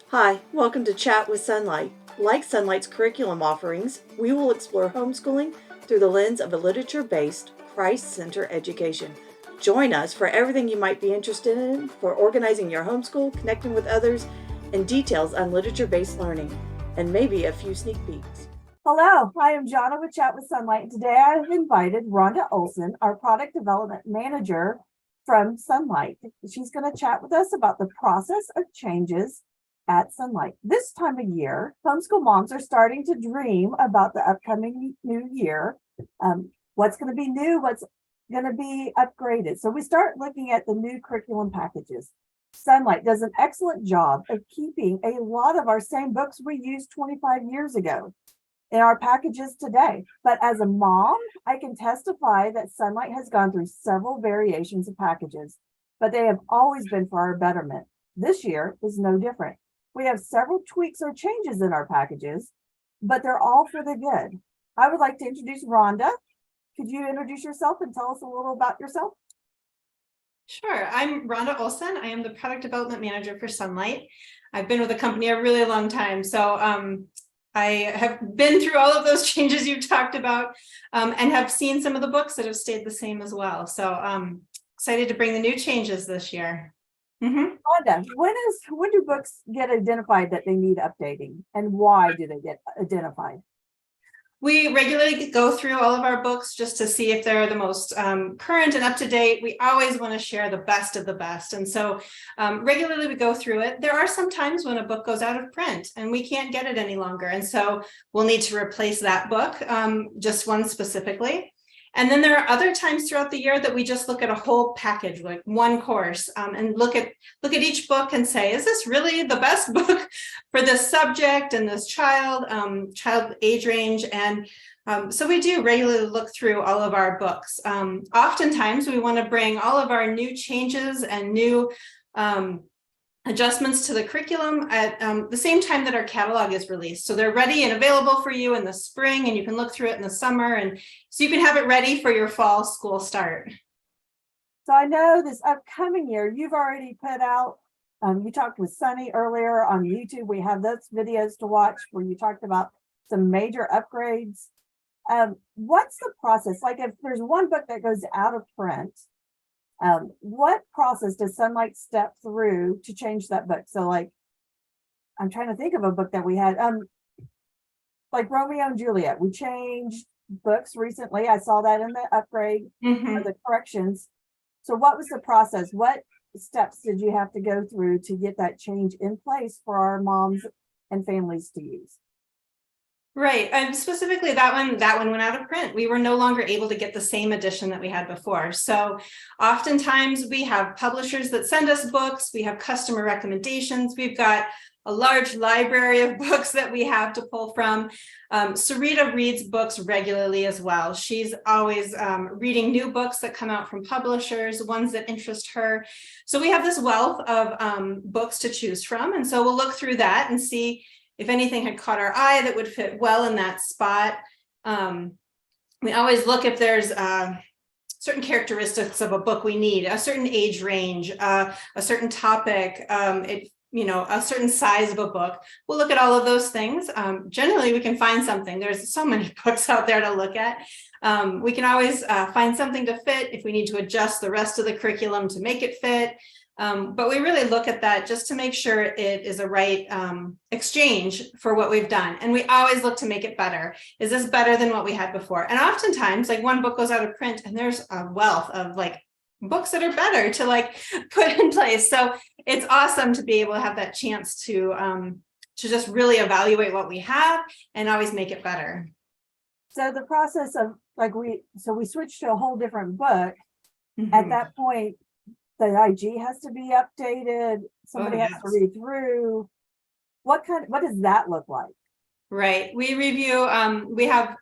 Hi, welcome to Chat with Sonlight. Like Sonlight's curriculum offerings, we will explore homeschooling through the lens of a literature-based, Christ-centered education. Join us for everything you might be interested in for organizing your homeschool, connecting with others, and details on literature-based learning, and maybe a few sneak peeks. Hello, I am Johna with Chat with Sonlight, and today I have invited Ronda Olson, our product development manager from Sonlight. She's going to chat with us about the process of changes at Sonlight. This time of year, homeschool moms are starting to dream about the upcoming new year. What's going to be new, what's going to be upgraded. So we start looking at the new curriculum packages. Sonlight does an excellent job of keeping a lot of our same books we used 25 years ago in our packages today. But as a mom, I can testify that Sonlight has gone through several variations of packages, but they have always been for our betterment. This year is no different. We have several tweaks or changes in our packages, but they're all for the good. I would like to introduce Rhonda. Could you introduce yourself and tell us a little about yourself? Sure. I'm Rhonda Olson. I am the product development manager for Sonlight. I've been with the company a really long time. So I have been through all of those changes you've talked about and have seen some of the books that have stayed the same as well. So excited to bring the new changes this year. Rhonda, when do books get identified that they need updating, and why do they get identified? We regularly go through all of our books just to see if they're the most current and up to date. We always want to share the best of the best. And so regularly we go through it. There are some times when a book goes out of print and we can't get it any longer. And so we'll need to replace that book, just one specifically. And then there are other times throughout the year that we just look at a whole package, like one course, and look at each book and say, is this really the best book for this subject and this child age range? And so we do regularly look through all of our books. Oftentimes we want to bring all of our new changes and new adjustments to the curriculum at the same time that our catalog is released. So they're ready and available for you in the spring, and you can look through it in the summer, and so you can have it ready for your fall school start. So I know this upcoming year, you've already put out, you talked with Sunny earlier on YouTube. We have those videos to watch where you talked about some major upgrades. What's the process? Like if there's one book that goes out of print, what process does Sonlight step through to change that book? So like, I'm trying to think of a book that we had, like Romeo and Juliet. We changed books recently. I saw that in the upgrade, the corrections. So what was the process? What steps did you have to go through to get that change in place for our moms and families to use? Right. Specifically that one went out of print. We were no longer able to get the same edition that we had before. So oftentimes we have publishers that send us books. We have customer recommendations. We've got a large library of books that we have to pull from. Sarita reads books regularly as well. She's always reading new books that come out from publishers, ones that interest her. So we have this wealth of books to choose from. And so we'll look through that and see if anything had caught our eye that would fit well in that spot. We always look if there's certain characteristics of a book we need, a certain age range, a certain topic, a certain size of a book. We'll look at all of those things. Generally, we can find something. There's so many books out there to look at. We can always find something to fit if we need to adjust the rest of the curriculum to make it fit. But we really look at that just to make sure it is a right exchange for what we've done. And we always look to make it better. Is this better than what we had before? And oftentimes, like one book goes out of print and there's a wealth of like books that are better to like put in place. So it's awesome to be able to have that chance to just really evaluate what we have and always make it better. So the process of we switched to a whole different book. At that point, the IG has to be updated. Somebody has to read through. What does that look like? Right. We review, we have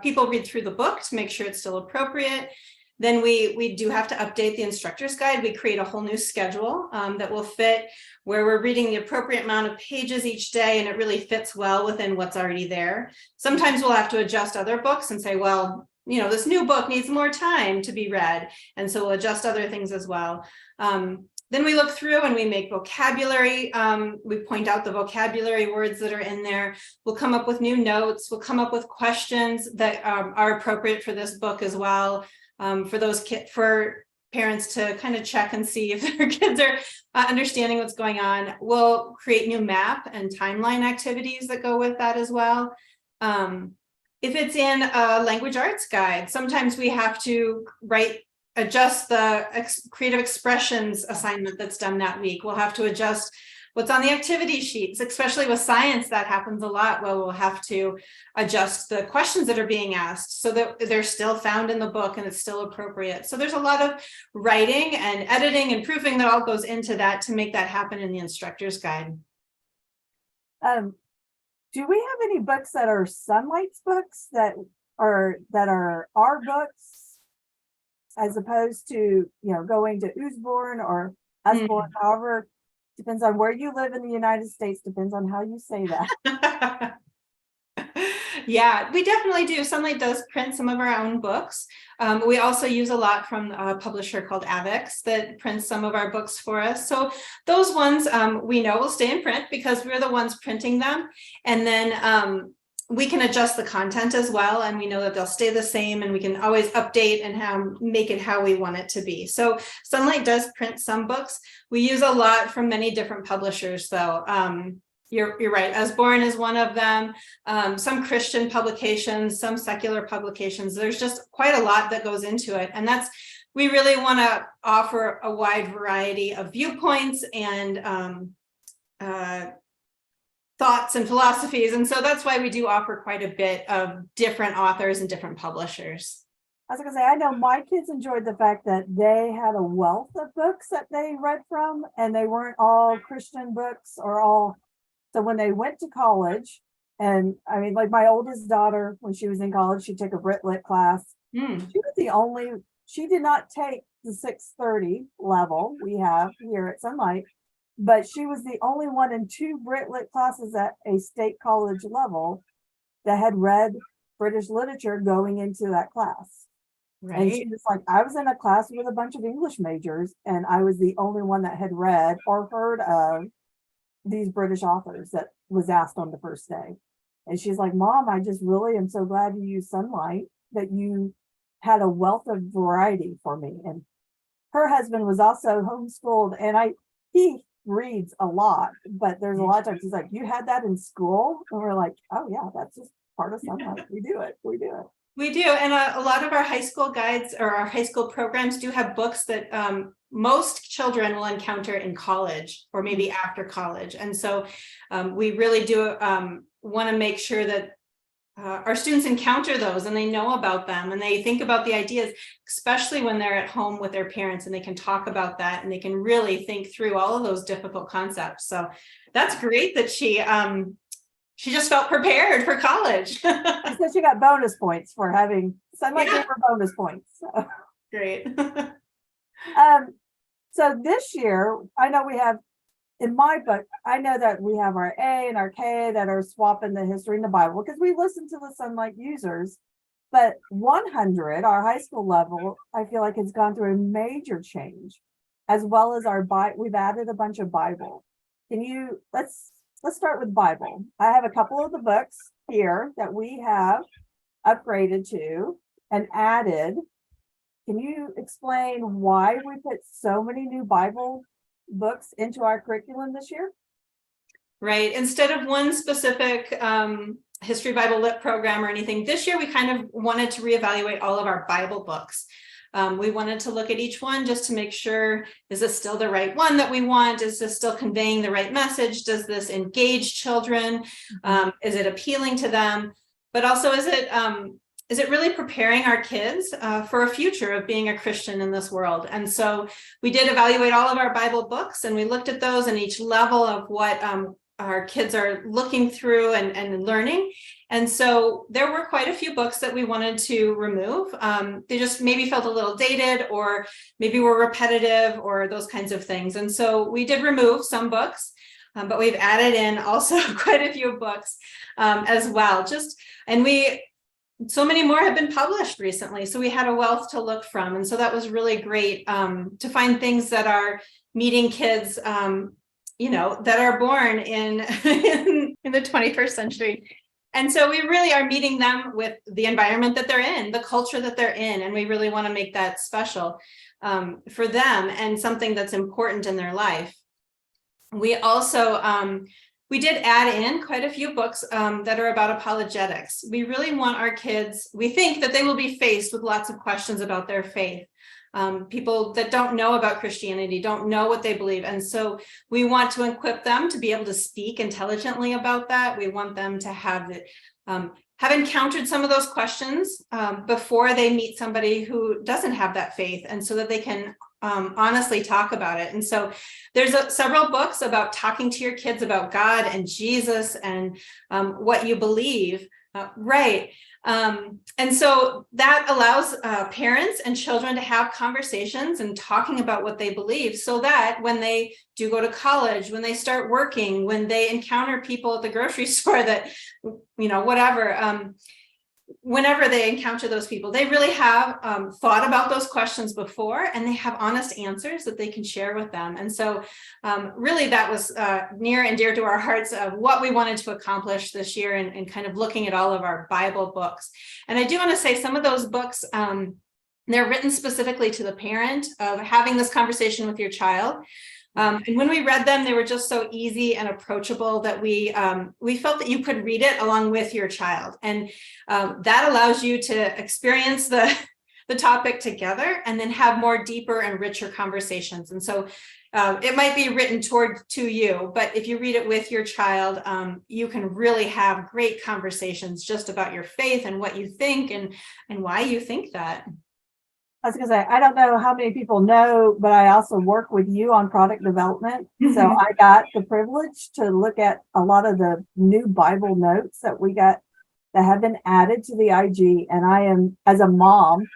people read through the book to make sure it's still appropriate. Then we do have to update the instructor's guide. We create a whole new schedule that will fit where we're reading the appropriate amount of pages each day, and it really fits well within what's already there. Sometimes we'll have to adjust other books and say, well, this new book needs more time to be read. And so we'll adjust other things as well. Then we look through and we make vocabulary. We point out the vocabulary words that are in there. We'll come up with new notes. We'll come up with questions that are appropriate for this book as well. For parents to kind of check and see if their kids are understanding what's going on. We'll create new map and timeline activities that go with that as well. If it's in a language arts guide, sometimes we have to adjust the creative expressions assignment that's done that week. We'll have to adjust what's on the activity sheets, especially with science. That happens a lot. Well, we'll have to adjust the questions that are being asked so that they're still found in the book and it's still appropriate. So there's a lot of writing and editing and proofing that all goes into that to make that happen in the instructor's guide. Do we have any books that are Sonlight's books that are our books, as opposed to, going to Usborne or Usborne, however, depends on where you live in the United States, depends on how you say that. Yeah, we definitely do. Sonlight does print some of our own books. We also use a lot from a publisher called Avex that prints some of our books for us. So those ones we know will stay in print because we're the ones printing them. And then we can adjust the content as well. And we know that they'll stay the same and we can always update and make it how we want it to be. So Sonlight does print some books. We use a lot from many different publishers though. You're right. Usborne is one of them. Some Christian publications, some secular publications. There's just quite a lot that goes into it. And we really want to offer a wide variety of viewpoints and thoughts and philosophies. And so that's why we do offer quite a bit of different authors and different publishers. I was going to say, I know my kids enjoyed the fact that they had a wealth of books that they read from, and they weren't all Christian books or all. So when they went to college, and I mean, like my oldest daughter, when she was in college, she took a Brit Lit class. She did not take the 630 level we have here at Sonlight, but she was the only one in 2 Brit Lit classes at a state college level that had read British literature going into that class. Right. And she was like, I was in a class with a bunch of English majors, and I was the only one that had read or heard of these British authors that was asked on the first day. And she's like, Mom, I just really am so glad you used Sonlight, that you had a wealth of variety for me. And her husband was also homeschooled, and he reads a lot, but there's a lot of times he's like, you had that in school? And we're like, oh yeah, that's just part of Sonlight. We do it. We do. And a lot of our high school guides or our high school programs do have books that most children will encounter in college or maybe after college. And so we really do want to make sure that our students encounter those and they know about them and they think about the ideas, especially when they're at home with their parents and they can talk about that and they can really think through all of those difficult concepts. So that's great that she just felt prepared for college. She said she got bonus points for having Sonlight gave her bonus points. So. Great. So this year, I know we have, in my book, I know that we have our A and our K that are swapping the history and the Bible because we listen to the Sonlight users. But 100, our high school level, I feel like has gone through a major change, as well as we've added a bunch of Bible. Let's start with Bible. I have a couple of the books here that we have upgraded to and added. Can you explain why we put so many new Bible books into our curriculum this year? Right. Instead of one specific History Bible Lit program or anything, this year we kind of wanted to reevaluate all of our Bible books. We wanted to look at each one just to make sure, is this still the right one that we want? Is this still conveying the right message? Does this engage children? Is it appealing to them? But also, is it really preparing our kids for a future of being a Christian in this world? And so we did evaluate all of our Bible books and we looked at those and each level of what our kids are looking through and learning. And so there were quite a few books that we wanted to remove. They just maybe felt a little dated or maybe were repetitive or those kinds of things. And so we did remove some books, but we've added in also quite a few books as well. so many more have been published recently. So we had a wealth to look from. And so that was really great to find things that are meeting kids, that are born in, in the 21st century. And so we really are meeting them with the environment that they're in, the culture that they're in. And we really want to make that special for them and something that's important in their life. We also, we did add in quite a few books that are about apologetics. We really want our kids, we think that they will be faced with lots of questions about their faith. People that don't know about Christianity, don't know what they believe. And so we want to equip them to be able to speak intelligently about that. We want them to have encountered some of those questions before they meet somebody who doesn't have that faith, and so that they can honestly talk about it. And so there's several books about talking to your kids about God and Jesus and what you believe. Right. And so that allows parents and children to have conversations and talking about what they believe, so that when they do go to college, when they start working, when they encounter people at the grocery store that, whatever, whenever they encounter those people, they really have thought about those questions before, and they have honest answers that they can share with them. And so really that was near and dear to our hearts of what we wanted to accomplish this year, and kind of looking at all of our Bible books. And I do want to say some of those books, they're written specifically to the parent of having this conversation with your child. And when we read them, they were just so easy and approachable that we felt that you could read it along with your child. And that allows you to experience the topic together and then have more deeper and richer conversations. And so it might be written to you, but if you read it with your child, you can really have great conversations just about your faith and what you think and why you think that. I was going to say, I don't know how many people know, but I also work with you on product development. Mm-hmm. So I got the privilege to look at a lot of the new Bible notes that we got that have been added to the IG. And I am, as a mom,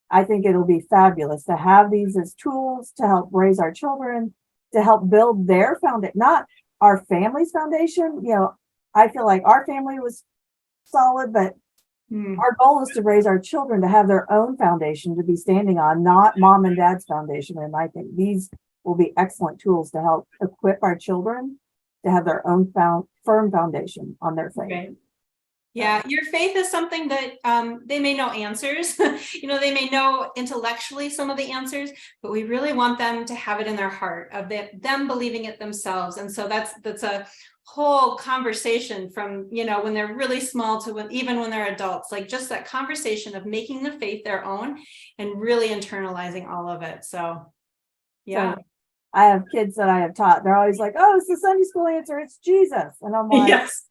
I think it'll be fabulous to have these as tools to help raise our children, to help build their foundation, not our family's foundation. I feel like our family was solid, but our goal is to raise our children to have their own foundation to be standing on, not mom and dad's foundation. And I think these will be excellent tools to help equip our children to have their own firm foundation on their faith. Okay. Yeah, your faith is something that they may know answers. They may know intellectually some of the answers, but we really want them to have it in their heart of them believing it themselves. And so that's a whole conversation from, when they're really small to even when they're adults, like just that conversation of making the faith their own and really internalizing all of it. So, yeah. So I have kids that I have taught. They're always like, oh, it's the Sunday school answer. It's Jesus. And I'm like, yes.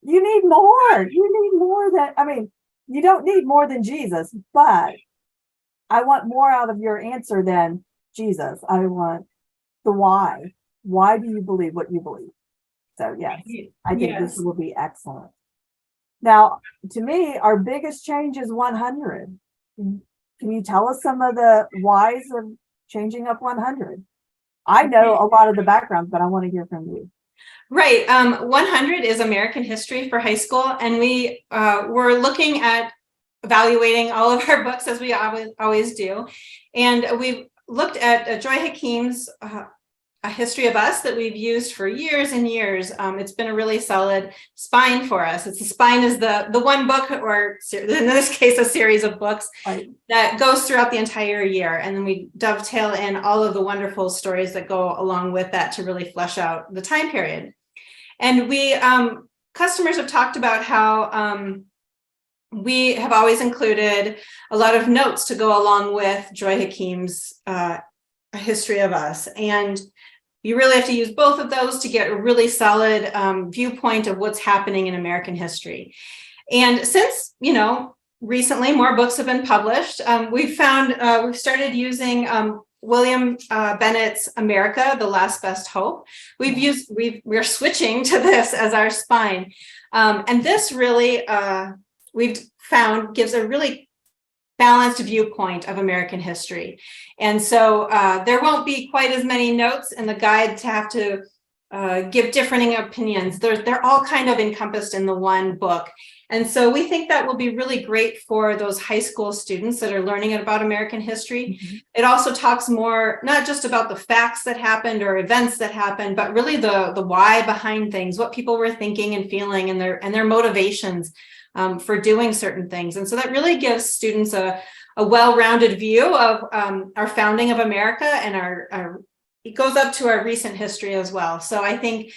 You need more. You need more you don't need more than Jesus, but I want more out of your answer than Jesus. I want the why. Why do you believe what you believe? So yes, I think this will be excellent. Now, to me, our biggest change is 100. Can you tell us some of the whys of changing up 100? I know a lot of the background, but I want to hear from you. Right. 100 is American history for high school. And we were looking at evaluating all of our books as we always do. And we've looked at Joy Hakim's A History of Us that we've used for years and years. It's been a really solid spine for us. The spine is the one book, or in this case, a series of books that goes throughout the entire year. And then we dovetail in all of the wonderful stories that go along with that to really flesh out the time period. And we, customers have talked about how we have always included a lot of notes to go along with Joy Hakim's A History of Us. And you really have to use both of those to get a really solid viewpoint of what's happening in American history. And since, recently more books have been published, we've started using William Bennett's America, The Last Best Hope. We're switching to this as our spine. And this really, we've found, gives a really balanced viewpoint of American history. And so there won't be quite as many notes in the guide to have to give differing opinions. They're all kind of encompassed in the one book. And so we think that will be really great for those high school students that are learning about American history. Mhm. It also talks more, not just about the facts that happened or events that happened, but really the why behind things, what people were thinking and feeling, and their motivations for doing certain things. And so that really gives students a well-rounded view of our founding of America, and it goes up to our recent history as well. So I think,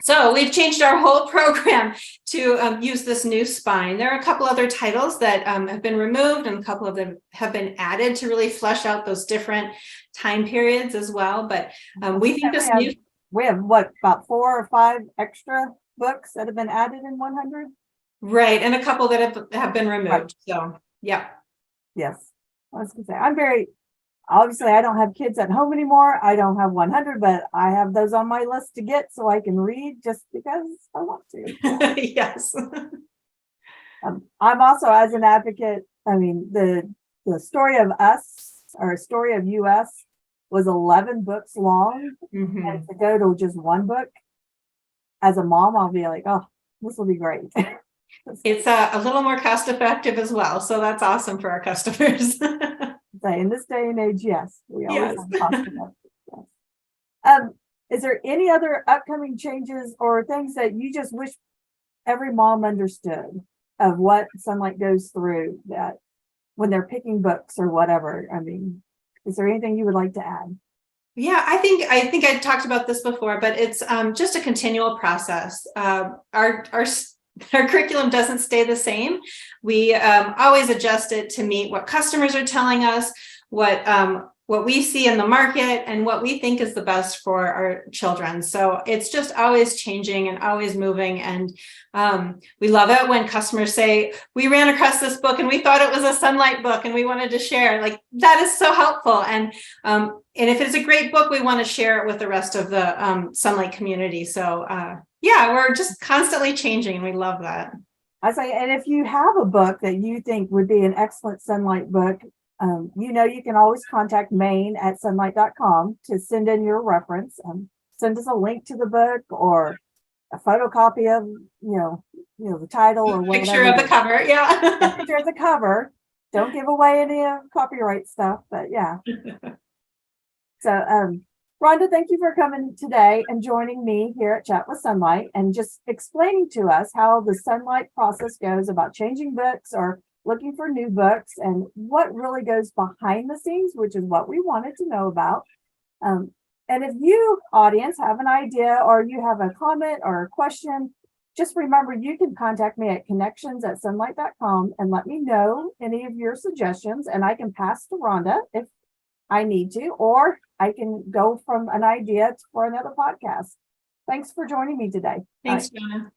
so we've changed our whole program to use this new spine. There are a couple other titles that have been removed, and a couple of them have been added to really flesh out those different time periods as well. But we think this new... We have what, about 4 or 5 extra books that have been added in 100? Right, and a couple that have been removed. Right. So, yeah. Yes. I was going to say, obviously I don't have kids at home anymore. I don't have 100, but I have those on my list to get so I can read just because I want to. Yes. I'm also, as an advocate, I mean, the story of us, or story of US, was 11 books long. Mm-hmm. And to go to just one book, as a mom, I'll be like, oh, this will be great. It's a little more cost effective as well. So that's awesome for our customers. In this day and age, yes, we always Yes. have cost effective. Yes. Is there any other upcoming changes or things that you just wish every mom understood of what Sonlight goes through, that when they're picking books or whatever? I mean, is there anything you would like to add? Yeah, I think I talked about this before, but it's just a continual process. Our curriculum doesn't stay the same. We always adjust it to meet what customers are telling us, what we see in the market, and what we think is the best for our children. So it's just always changing and always moving. And we love it when customers say, we ran across this book and we thought it was a Sonlight book and we wanted to share. Like, that is so helpful. And if it's a great book, we want to share it with the rest of the Sonlight community. So yeah, we're just constantly changing, and we love that. I say, and if you have a book that you think would be an excellent Sonlight book, you can always contact main@sonlight.com to send in your reference. Send us a link to the book or a photocopy of, the title or whatever. Picture of the cover, yeah. Picture of the cover. Don't give away any copyright stuff, but yeah. So, Rhonda, thank you for coming today and joining me here at Chat with Sonlight and just explaining to us how the Sonlight process goes about changing books or looking for new books and what really goes behind the scenes, which is what we wanted to know about. And if you, audience, have an idea or you have a comment or a question, just remember you can contact me at connections@sonlight.com and let me know any of your suggestions, and I can pass to Rhonda if I need to, or I can go from an idea for another podcast. Thanks for joining me today. Thanks, Johna.